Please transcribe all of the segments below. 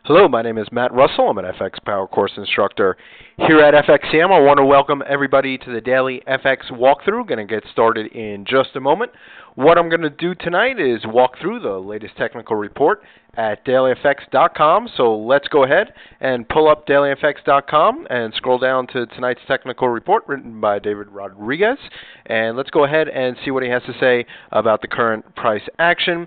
Hello, my name is Matt Russell. I'm an FX Power Course instructor here at FXCM. I want to welcome everybody to the Daily FX walkthrough. Going to get started in just a moment. What I'm going to do tonight is walk through the latest technical report at dailyfx.com. So let's go ahead and pull up dailyfx.com and scroll down to tonight's technical report written by David Rodriguez. And let's go ahead and see what he has to say about the current price action.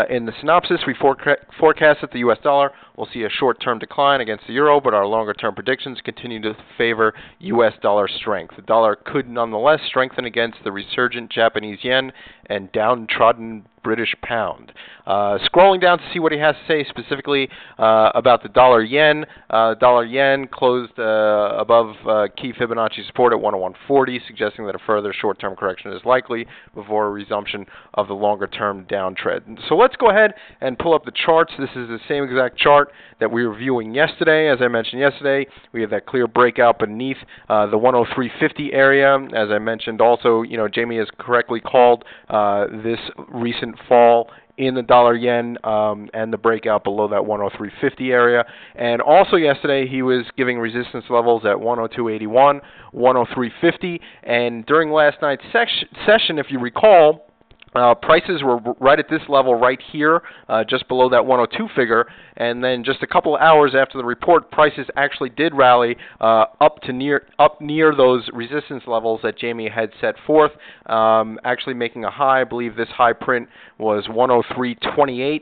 In the synopsis, we forecast that the U.S. dollar will see a short-term decline against the euro, but our longer-term predictions continue to favor U.S. dollar strength. The dollar could nonetheless strengthen against the resurgent Japanese yen and downtrodden British pound. Scrolling down to see what he has to say specifically about the dollar yen. Dollar yen closed above key Fibonacci support at 101.40, suggesting that a further short-term correction is likely before a resumption of the longer-term downtrend. So let's go ahead and pull up the charts. This is the same exact chart that we were viewing yesterday. As I mentioned yesterday, we have that clear breakout beneath the 103.50 area. As I mentioned also, Jamie has correctly called this recent fall in the dollar yen and the breakout below that 103.50 area. And also yesterday he was giving resistance levels at 102.81, 103.50, and during last night's session, if you recall, prices were right at this level right here, just below that 102 figure, and then just a couple of hours after the report, prices actually did rally up near those resistance levels that Jamie had set forth, actually making a high. I believe this high print was 103.28,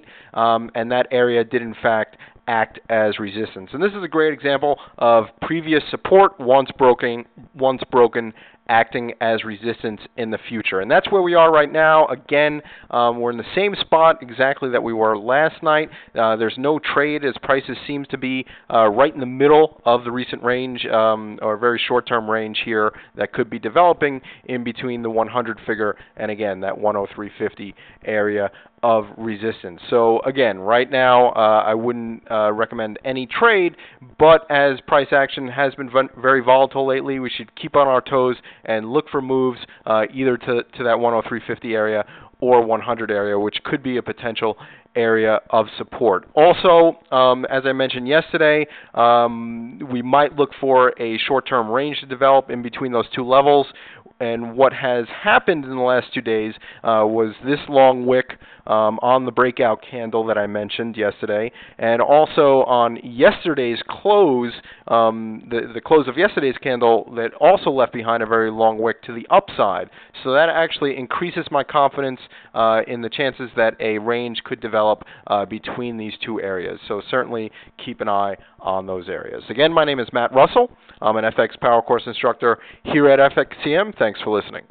and that area did in fact act as resistance. And this is a great example of previous support once broken acting as resistance in the future. And that's where we are right now. Again, we're in the same spot exactly that we were last night. There's no trade as prices seems to be right in the middle of the recent range or very short-term range here that could be developing in between the 100 figure and again that 103.50 area of resistance. So again, right now I wouldn't recommend any trade, but as price action has been very volatile lately, we should keep on our toes and look for moves either to that 103.50 area or 100 area, which could be a potential area of support. Also, as I mentioned yesterday, we might look for a short-term range to develop in between those two levels. And what has happened in the last 2 days was this long wick on the breakout candle that I mentioned yesterday, and also on yesterday's close, the close of yesterday's candle that also left behind a very long wick to the upside. So that actually increases my confidence in the chances that a range could develop between these two areas. So certainly keep an eye on those areas. Again, my name is Matt Russell. I'm an FX Power Course instructor here at FXCM. Thanks for listening.